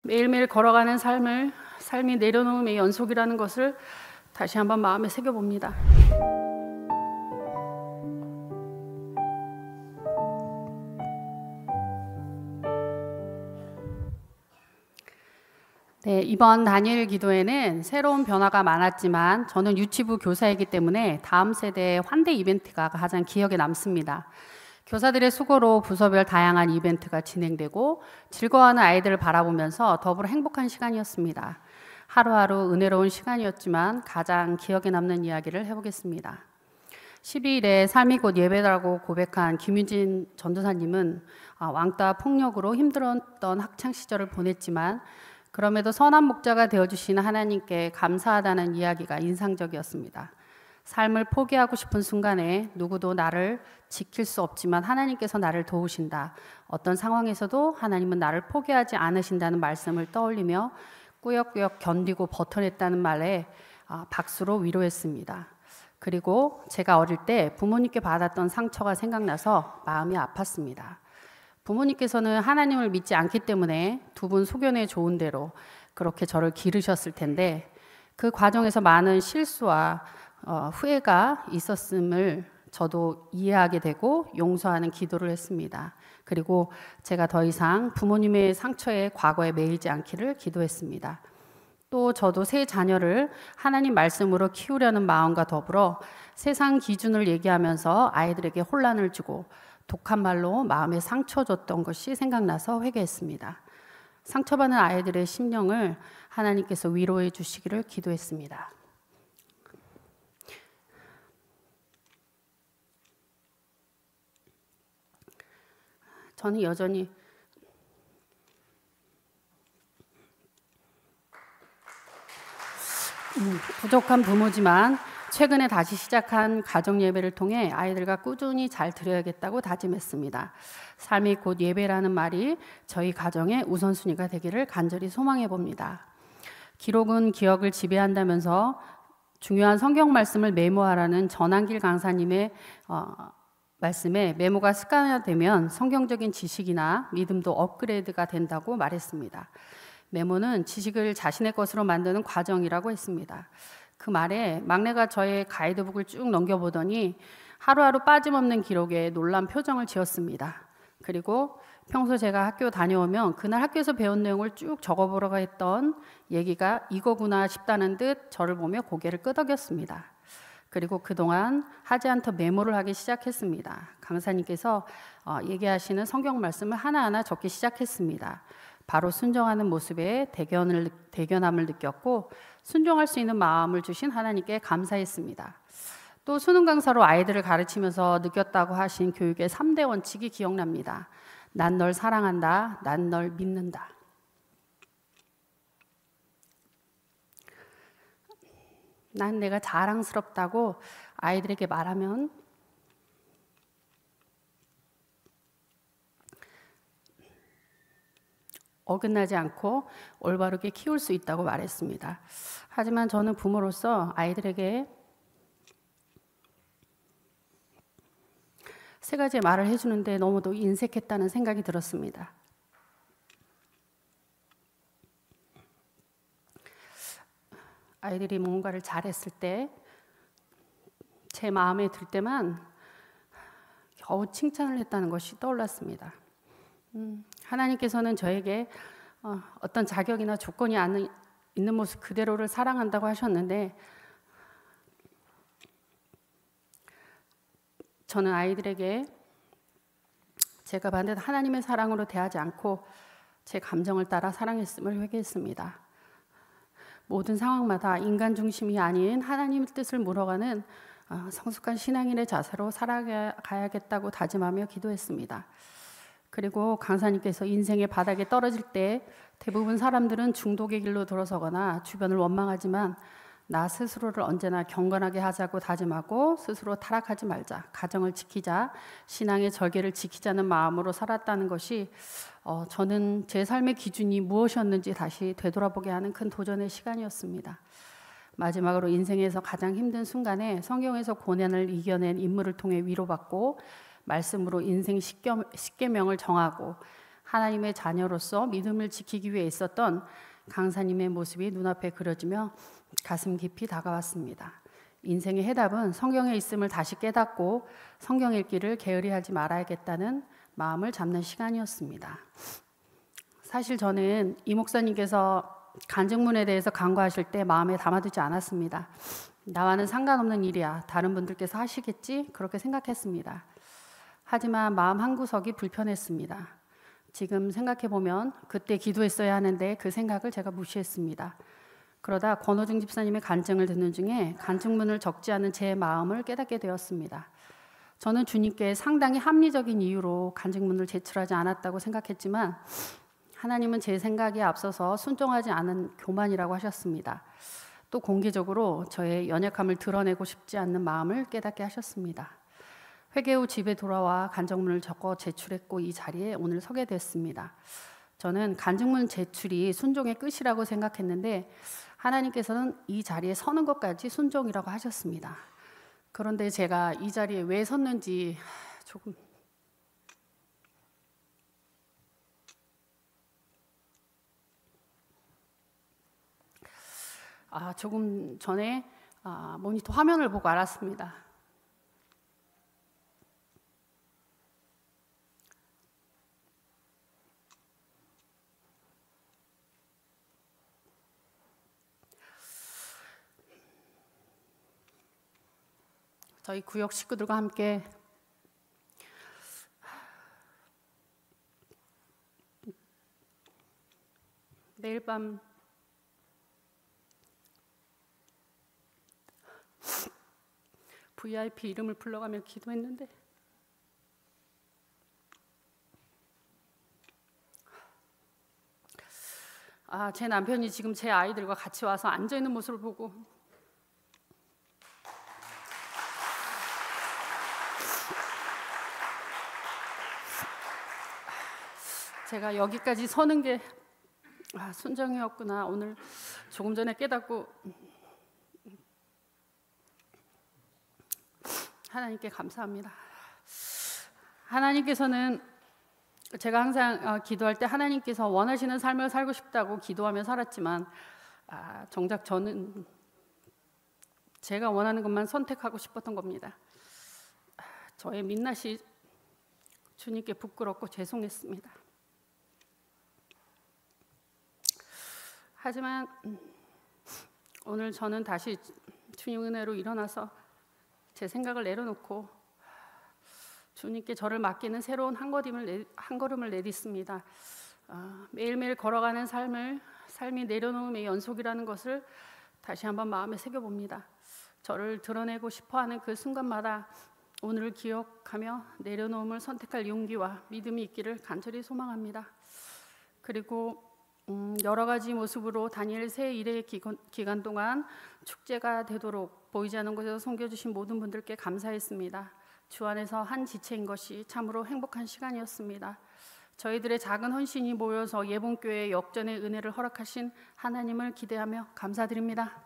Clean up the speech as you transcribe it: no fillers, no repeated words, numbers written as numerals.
매일매일 걸어가는 삶이 내려놓음의 연속이라는 것을 다시 한번 마음에 새겨봅니다. 네, 이번 다니엘 기도회는 새로운 변화가 많았지만 저는 유치부 교사이기 때문에 다음 세대의 환대 이벤트가 가장 기억에 남습니다. 교사들의 수고로 부서별 다양한 이벤트가 진행되고 즐거워하는 아이들을 바라보면서 더불어 행복한 시간이었습니다. 하루하루 은혜로운 시간이었지만 가장 기억에 남는 이야기를 해보겠습니다. 12일에 삶이 곧 예배라고 고백한 김유진 전도사님은 왕따 폭력으로 힘들었던 학창시절을 보냈지만 그럼에도 선한 목자가 되어주시는 하나님께 감사하다는 이야기가 인상적이었습니다. 삶을 포기하고 싶은 순간에 누구도 나를 지킬 수 없지만 하나님께서 나를 도우신다. 어떤 상황에서도 하나님은 나를 포기하지 않으신다는 말씀을 떠올리며 꾸역꾸역 견디고 버텨냈다는 말에 박수로 위로했습니다. 그리고 제가 어릴 때 부모님께 받았던 상처가 생각나서 마음이 아팠습니다. 부모님께서는 하나님을 믿지 않기 때문에 두 분 소견에 좋은 대로 그렇게 저를 기르셨을 텐데 그 과정에서 많은 실수와 후회가 있었음을 저도 이해하게 되고 용서하는 기도를 했습니다. 그리고 제가 더 이상 부모님의 상처에 과거에 매이지 않기를 기도했습니다. 또 저도 새 자녀를 하나님 말씀으로 키우려는 마음과 더불어 세상 기준을 얘기하면서 아이들에게 혼란을 주고 독한 말로 마음에 상처 줬던 것이 생각나서 회개했습니다. 상처받는 아이들의 심령을 하나님께서 위로해 주시기를 기도했습니다. 저는 여전히 부족한 부모지만 최근에 다시 시작한 가정 예배를 통해 아이들과 꾸준히 잘 드려야겠다고 다짐했습니다. 삶이 곧 예배라는 말이 저희 가정의 우선순위가 되기를 간절히 소망해 봅니다. 기록은 기억을 지배한다면서 중요한 성경 말씀을 메모하라는 전한길 강사님의 말씀에 메모가 습관화되면 성경적인 지식이나 믿음도 업그레이드가 된다고 말했습니다. 메모는 지식을 자신의 것으로 만드는 과정이라고 했습니다. 그 말에 막내가 저의 가이드북을 쭉 넘겨보더니 하루하루 빠짐없는 기록에 놀란 표정을 지었습니다. 그리고 평소 제가 학교 다녀오면 그날 학교에서 배운 내용을 쭉 적어보려고 했던 얘기가 이거구나 싶다는 듯 저를 보며 고개를 끄덕였습니다. 그리고 그동안 하지 않던 메모를 하기 시작했습니다. 강사님께서 얘기하시는 성경 말씀을 하나하나 적기 시작했습니다. 바로 순종하는 모습에 대견함을 느꼈고 순종할 수 있는 마음을 주신 하나님께 감사했습니다. 또 수능 강사로 아이들을 가르치면서 느꼈다고 하신 교육의 3대 원칙이 기억납니다. 난 널 사랑한다. 난 널 믿는다. 난 내가 자랑스럽다고 아이들에게 말하면 어긋나지 않고 올바르게 키울 수 있다고 말했습니다. 하지만 저는 부모로서 아이들에게 세 가지의 말을 해주는데 너무도 인색했다는 생각이 들었습니다. 아이들이 뭔가를 잘했을 때 제 마음에 들 때만 겨우 칭찬을 했다는 것이 떠올랐습니다. 하나님께서는 저에게 어떤 자격이나 조건이 있는 모습 그대로를 사랑한다고 하셨는데 저는 아이들에게 제가 받은 하나님의 사랑으로 대하지 않고 제 감정을 따라 사랑했음을 회개했습니다. 모든 상황마다 인간 중심이 아닌 하나님의 뜻을 물어가는 성숙한 신앙인의 자세로 살아가야겠다고 다짐하며 기도했습니다. 그리고 강사님께서 인생의 바닥에 떨어질 때 대부분 사람들은 중독의 길로 들어서거나 주변을 원망하지만 나 스스로를 언제나 경건하게 하자고 다짐하고 스스로 타락하지 말자, 가정을 지키자, 신앙의 절개를 지키자는 마음으로 살았다는 것이 저는 제 삶의 기준이 무엇이었는지 다시 되돌아보게 하는 큰 도전의 시간이었습니다. 마지막으로 인생에서 가장 힘든 순간에 성경에서 고난을 이겨낸 인물을 통해 위로받고 말씀으로 인생 십계명을 정하고 하나님의 자녀로서 믿음을 지키기 위해 있었던 강사님의 모습이 눈앞에 그려지며 가슴 깊이 다가왔습니다. 인생의 해답은 성경에 있음을 다시 깨닫고 성경 읽기를 게으리하지 말아야겠다는 마음을 잡는 시간이었습니다. 사실 저는 이 목사님께서 간증문에 대해서 간구하실 때 마음에 담아두지 않았습니다. 나와는 상관없는 일이야. 다른 분들께서 하시겠지? 그렇게 생각했습니다. 하지만 마음 한구석이 불편했습니다. 지금 생각해보면 그때 기도했어야 하는데 그 생각을 제가 무시했습니다. 그러다 권호중 집사님의 간증을 듣는 중에 간증문을 적지 않은 제 마음을 깨닫게 되었습니다. 저는 주님께 상당히 합리적인 이유로 간증문을 제출하지 않았다고 생각했지만 하나님은 제 생각에 앞서서 순종하지 않은 교만이라고 하셨습니다. 또 공개적으로 저의 연약함을 드러내고 싶지 않는 마음을 깨닫게 하셨습니다. 회개 후 집에 돌아와 간증문을 적어 제출했고 이 자리에 오늘 서게 됐습니다. 저는 간증문 제출이 순종의 끝이라고 생각했는데 하나님께서는 이 자리에 서는 것까지 순종이라고 하셨습니다. 그런데 제가 이 자리에 왜 섰는지 조금 전에 모니터 화면을 보고 알았습니다. 저희 구역 식구들과 함께 내일 밤 VIP 이름을 불러가며 기도했는데 제 남편이 지금 제 아이들과 같이 와서 앉아있는 모습을 보고 제가 여기까지 서는 게 순종이었구나 오늘 조금 전에 깨닫고 하나님께 감사합니다. 하나님께서는 제가 항상 기도할 때 하나님께서 원하시는 삶을 살고 싶다고 기도하며 살았지만 정작 저는 제가 원하는 것만 선택하고 싶었던 겁니다. 저의 민낯이 주님께 부끄럽고 죄송했습니다. 하지만 오늘 저는 다시 주님 은혜로 일어나서 제 생각을 내려놓고 주님께 저를 맡기는 새로운 한 걸음을 내딛습니다. 매일매일 걸어가는 삶이 내려놓음의 연속이라는 것을 다시 한번 마음에 새겨봅니다. 저를 드러내고 싶어하는 그 순간마다 오늘을 기억하며 내려놓음을 선택할 용기와 믿음이 있기를 간절히 소망합니다. 그리고 여러 가지 모습으로 다니엘 새 일의 기간 동안 축제가 되도록 보이지 않는 곳에서 섬겨주신 모든 분들께 감사했습니다. 주 안에서 한 지체인 것이 참으로 행복한 시간이었습니다. 저희들의 작은 헌신이 모여서 예봉교회의 역전의 은혜를 허락하신 하나님을 기대하며 감사드립니다.